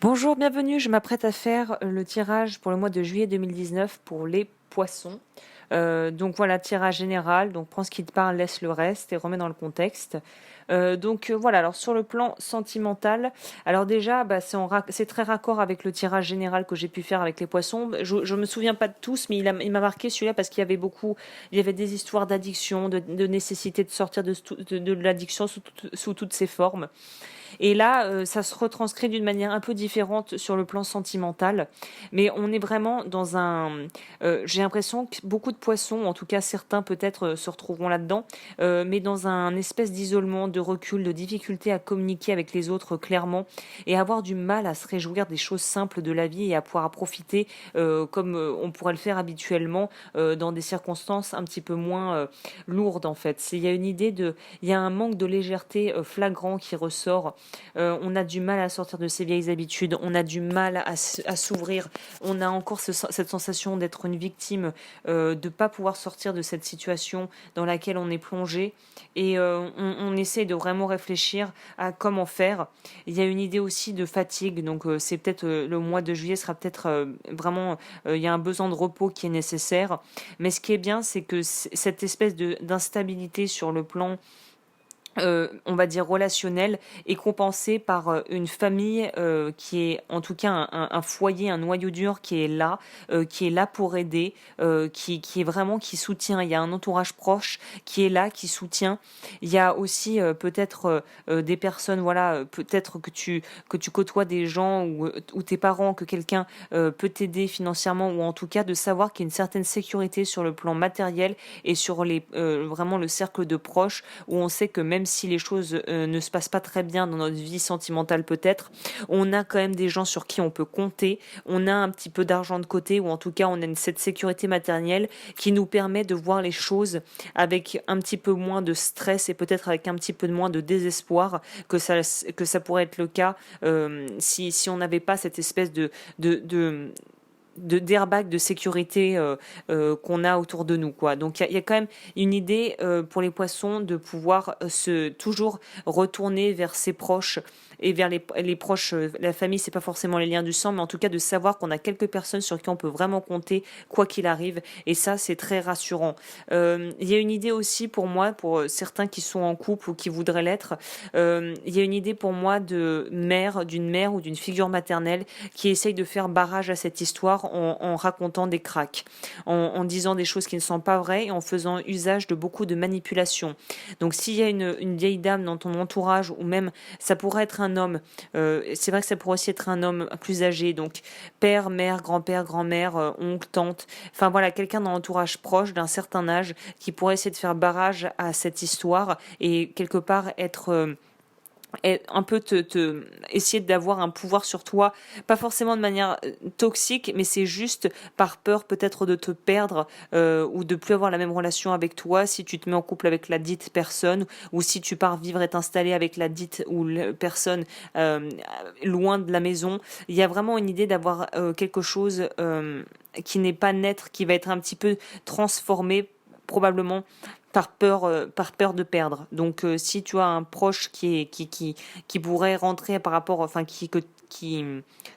Bonjour, bienvenue. Je m'apprête à faire le tirage pour le mois de juillet 2019 pour les poissons. Donc voilà, tirage général. Donc prends ce qui te parle, laisse le reste et remets dans le contexte. Voilà, alors sur le plan sentimental, alors déjà, c'est très raccord avec le tirage général que j'ai pu faire avec les poissons. Je me souviens pas de tous, mais il m'a marqué celui-là parce qu'il y avait il y avait des histoires d'addiction, de nécessité de sortir de l'addiction sous toutes ses formes. Et là, ça se retranscrit d'une manière un peu différente sur le plan sentimental. Mais on est vraiment dans un... j'ai l'impression que beaucoup de poissons, en tout cas certains peut-être se retrouveront là-dedans, mais dans un espèce d'isolement, de recul, de difficulté à communiquer avec les autres clairement et avoir du mal à se réjouir des choses simples de la vie et à pouvoir profiter comme on pourrait le faire habituellement dans des circonstances un petit peu moins lourdes en fait. Il y a un manque de légèreté flagrant qui ressort. On a du mal à sortir de ses vieilles habitudes, on a du mal à s'ouvrir, on a encore cette sensation d'être une victime, de ne pas pouvoir sortir de cette situation dans laquelle on est plongé. Et on essaie de vraiment réfléchir à comment faire. Il y a une idée aussi de fatigue, donc c'est peut-être le mois de juillet sera peut-être vraiment, il y a un besoin de repos qui est nécessaire. Mais ce qui est bien, c'est que cette espèce d'instabilité sur le plan on va dire relationnel est compensé par une famille qui est en tout cas un foyer, un noyau dur qui est là pour aider, qui est vraiment qui soutient. Il y a un entourage proche qui est là, qui soutient. Il y a aussi peut-être des personnes, voilà, peut-être que tu côtoies des gens ou tes parents, que quelqu'un peut t'aider financièrement ou en tout cas de savoir qu'il y a une certaine sécurité sur le plan matériel et sur vraiment le cercle de proches où on sait que même si les choses ne se passent pas très bien dans notre vie sentimentale peut-être, on a quand même des gens sur qui on peut compter, on a un petit peu d'argent de côté ou en tout cas on a cette sécurité matérielle qui nous permet de voir les choses avec un petit peu moins de stress et peut-être avec un petit peu moins de désespoir que ça pourrait être le cas si on n'avait pas cette espèce de, de d'airbag de sécurité qu'on a autour de nous quoi. Donc il y a quand même une idée pour les poissons de pouvoir se toujours retourner vers ses proches et vers les proches, la famille c'est pas forcément les liens du sang mais en tout cas de savoir qu'on a quelques personnes sur qui on peut vraiment compter quoi qu'il arrive et ça c'est très rassurant. Il y a une idée aussi pour moi, pour certains qui sont en couple ou qui voudraient l'être, il y a une idée pour moi d'une mère ou d'une figure maternelle qui essaye de faire barrage à cette histoire en racontant des cracks, en disant des choses qui ne sont pas vraies et en faisant usage de beaucoup de manipulations. Donc s'il y a une vieille dame dans ton entourage ou même ça pourrait être un homme, c'est vrai que ça pourrait aussi être un homme plus âgé, donc père, mère, grand-père, grand-mère, oncle, tante, enfin voilà, quelqu'un dans l'entourage proche d'un certain âge qui pourrait essayer de faire barrage à cette histoire et quelque part être un peu essayer d'avoir un pouvoir sur toi, pas forcément de manière toxique, mais c'est juste par peur peut-être de te perdre ou de plus avoir la même relation avec toi si tu te mets en couple avec la dite personne ou si tu pars vivre et t'installer avec la dite ou la personne loin de la maison. Il y a vraiment une idée d'avoir quelque chose qui n'est pas naître, qui va être un petit peu transformé probablement par peur de perdre. Donc, si tu as un proche qui pourrait rentrer par rapport, enfin,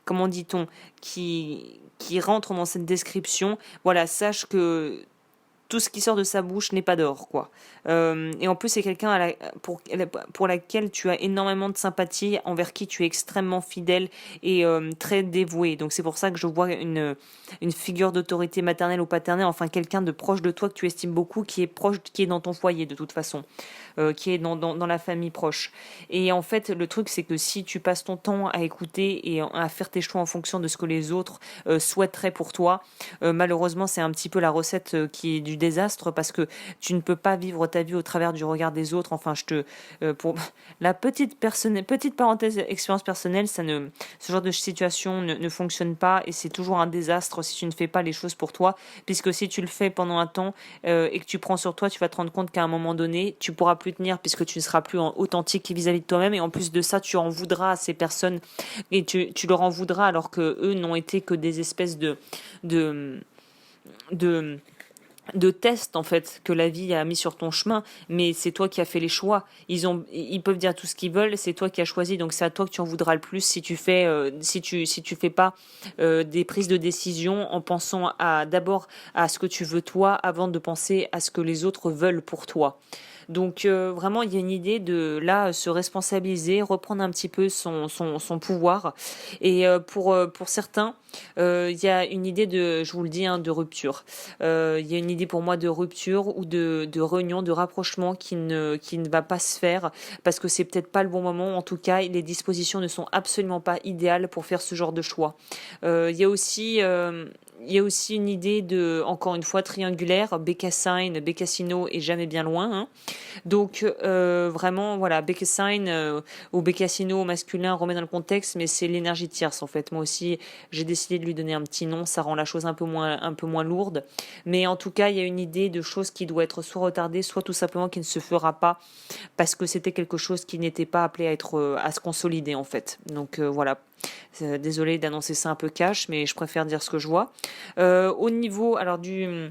comment dit-on, qui rentre dans cette description, voilà, sache que tout ce qui sort de sa bouche n'est pas d'or, quoi. Et en plus, c'est quelqu'un pour laquelle tu as énormément de sympathie, envers qui tu es extrêmement fidèle et très dévoué. Donc c'est pour ça que je vois une figure d'autorité maternelle ou paternelle, enfin quelqu'un de proche de toi que tu estimes beaucoup, qui est proche, qui est dans ton foyer de toute façon, qui est dans la famille proche. Et en fait, le truc, c'est que si tu passes ton temps à écouter et à faire tes choix en fonction de ce que les autres souhaiteraient pour toi, malheureusement, c'est un petit peu la recette qui est du désastre parce que tu ne peux pas vivre ta vie au travers du regard des autres. Enfin, pour la petite parenthèse expérience personnelle, ce genre de situation ne fonctionne pas et c'est toujours un désastre si tu ne fais pas les choses pour toi, puisque si tu le fais pendant un temps et que tu prends sur toi, tu vas te rendre compte qu'à un moment donné, tu pourras plus tenir puisque tu ne seras plus authentique vis-à-vis de toi-même et en plus de ça, tu en voudras à ces personnes et tu leur en voudras alors que eux n'ont été que des espèces de de tests en fait que la vie a mis sur ton chemin, mais c'est toi qui as fait les choix. Ils peuvent dire tout ce qu'ils veulent, c'est toi qui as choisi, donc c'est à toi que tu en voudras le plus si tu fais si tu fais pas des prises de décision en pensant à d'abord à ce que tu veux toi avant de penser à ce que les autres veulent pour toi. Donc vraiment, il y a une idée de là se responsabiliser, reprendre un petit peu son pouvoir. Et pour certains, il y a une idée de, je vous le dis, hein, de rupture. Il y a une idée pour moi de rupture ou de réunion, de rapprochement qui ne va pas se faire parce que c'est peut-être pas le bon moment. En tout cas, les dispositions ne sont absolument pas idéales pour faire ce genre de choix. Il y a aussi il y a aussi une idée de, encore une fois, triangulaire, Bécassine, Bécassino et jamais bien loin. Hein. Donc vraiment, voilà, Bécassine ou Bécassino au masculin remet dans le contexte, mais c'est l'énergie tierce en fait. Moi aussi, j'ai décidé de lui donner un petit nom, ça rend la chose un peu moins lourde. Mais en tout cas, il y a une idée de chose qui doit être soit retardée, soit tout simplement qui ne se fera pas parce que c'était quelque chose qui n'était pas appelé à être à se consolider en fait. Donc voilà. Désolée d'annoncer ça un peu cash, mais je préfère dire ce que je vois. Au niveau alors du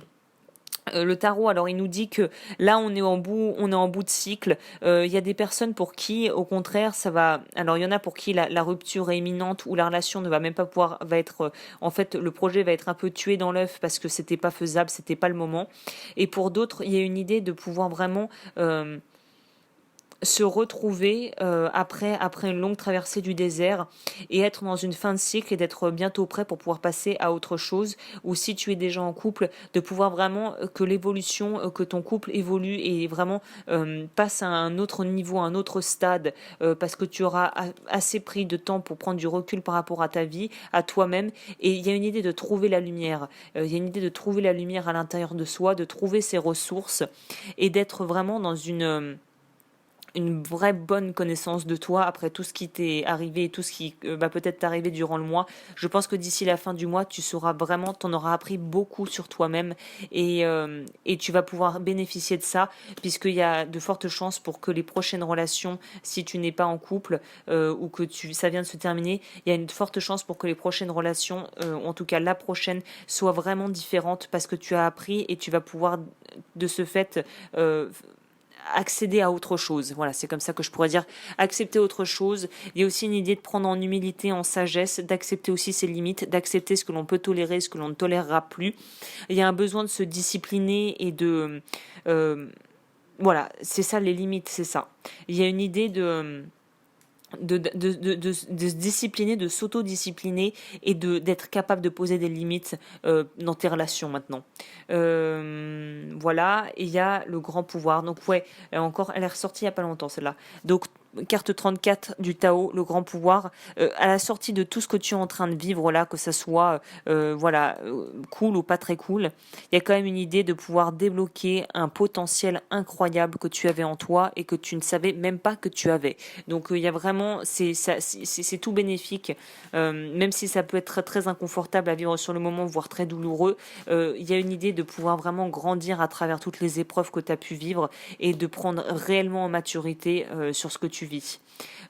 le tarot, alors il nous dit que là on est en bout de cycle. Il y a des personnes pour qui, au contraire, ça va. Alors il y en a pour qui la rupture est imminente ou la relation ne va même pas pouvoir, va être, en fait, le projet va être un peu tué dans l'œuf parce que c'était pas faisable, c'était pas le moment. Et pour d'autres, il y a une idée de pouvoir vraiment se retrouver après une longue traversée du désert et être dans une fin de cycle et d'être bientôt prêt pour pouvoir passer à autre chose, ou si tu es déjà en couple, de pouvoir vraiment que l'évolution, que ton couple évolue et vraiment passe à un autre niveau, à un autre stade, parce que tu auras assez pris de temps pour prendre du recul par rapport à ta vie, à toi-même, et il y a une idée de trouver la lumière, il y a une idée de trouver la lumière à l'intérieur de soi, de trouver ses ressources et d'être vraiment dans une vraie bonne connaissance de toi après tout ce qui t'est arrivé et tout ce qui va peut-être t'arriver durant le mois. Je pense que d'ici la fin du mois, tu sauras vraiment, t'en auras appris beaucoup sur toi-même et tu vas pouvoir bénéficier de ça puisqu'il y a de fortes chances pour que les prochaines relations, si tu n'es pas en couple ou que ça vient de se terminer, il y a une forte chance pour que les prochaines relations, en tout cas la prochaine, soient vraiment différentes parce que tu as appris et tu vas pouvoir de ce fait accéder à autre chose. Voilà, c'est comme ça que je pourrais dire accepter autre chose. Il y a aussi une idée de prendre en humilité, en sagesse, d'accepter aussi ses limites, d'accepter ce que l'on peut tolérer, ce que l'on ne tolérera plus. Il y a un besoin de se discipliner et de... voilà, c'est ça les limites, c'est ça. Il y a une idée de se discipliner, de s'auto-discipliner et d'être capable de poser des limites dans tes relations maintenant. Voilà, et il y a le grand pouvoir. Donc ouais, encore, elle est ressortie il n'y a pas longtemps celle-là. Donc carte 34 du Tao, le grand pouvoir, à la sortie de tout ce que tu es en train de vivre là, que ça soit voilà cool ou pas très cool, il y a quand même une idée de pouvoir débloquer un potentiel incroyable que tu avais en toi et que tu ne savais même pas que tu avais. Donc il y a vraiment c'est tout bénéfique, même si ça peut être très, très inconfortable à vivre sur le moment, voire très douloureux. Il y a une idée de pouvoir vraiment grandir à travers toutes les épreuves que tu as pu vivre et de prendre réellement en maturité sur ce que tu vis.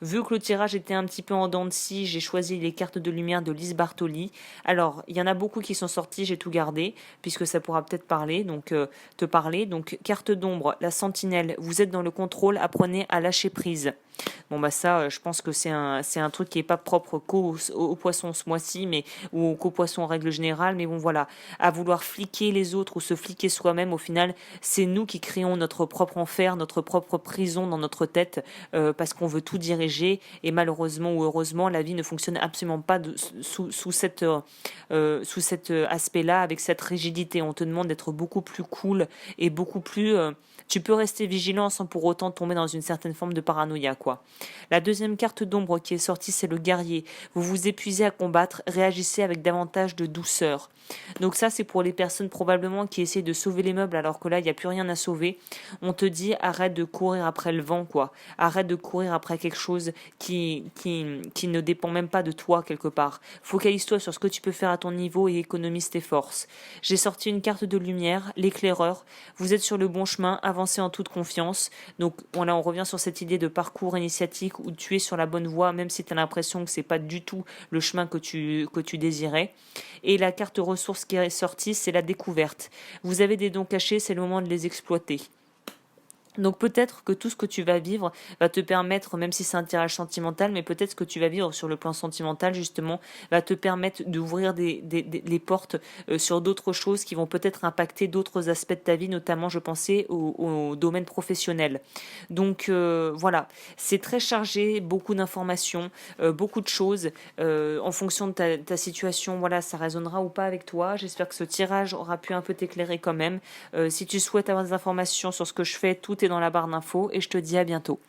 Vu que le tirage était un petit peu en dents de scie, j'ai choisi les cartes de lumière de Lise Bartoli. Alors, il y en a beaucoup qui sont sortis, j'ai tout gardé, puisque ça pourra peut-être te parler. Donc, carte d'ombre, la sentinelle, vous êtes dans le contrôle, apprenez à lâcher prise. Bon bah ça, je pense que c'est un truc qui est pas propre qu'aux poissons ce mois-ci, mais ou qu'aux poissons en règle générale. Mais bon voilà, à vouloir fliquer les autres ou se fliquer soi-même, au final, c'est nous qui créons notre propre enfer, notre propre prison dans notre tête, parce qu'on veut tout diriger. Et malheureusement ou heureusement, la vie ne fonctionne absolument pas sous cet aspect-là, avec cette rigidité. On te demande d'être beaucoup plus cool et beaucoup plus tu peux rester vigilant sans pour autant tomber dans une certaine forme de paranoïa, quoi. La deuxième carte d'ombre qui est sortie, c'est le guerrier. Vous vous épuisez à combattre, réagissez avec davantage de douceur. Donc ça, c'est pour les personnes probablement qui essaient de sauver les meubles alors que là, il n'y a plus rien à sauver. On te dit, arrête de courir après le vent, quoi. Arrête de courir après quelque chose qui ne dépend même pas de toi, quelque part. Focalise-toi sur ce que tu peux faire à ton niveau et économise tes forces. J'ai sorti une carte de lumière, l'éclaireur. Vous êtes sur le bon chemin, avancez en toute confiance. Donc, là, on revient sur cette idée de parcourir retours initiatiques où tu es sur la bonne voie, même si tu as l'impression que c'est pas du tout le chemin que tu désirais. Et la carte ressources qui est sortie, c'est la découverte. Vous avez des dons cachés, c'est le moment de les exploiter. Donc peut-être que tout ce que tu vas vivre va te permettre, même si c'est un tirage sentimental, mais peut-être ce que tu vas vivre sur le plan sentimental justement va te permettre d'ouvrir les portes sur d'autres choses qui vont peut-être impacter d'autres aspects de ta vie, notamment je pensais au domaine professionnel. Donc voilà, c'est très chargé, beaucoup d'informations, beaucoup de choses. En fonction de ta situation, voilà, ça résonnera ou pas avec toi. J'espère que ce tirage aura pu un peu t'éclairer quand même. Si tu souhaites avoir des informations sur ce que je fais, tout est dans la barre d'infos et je te dis à bientôt.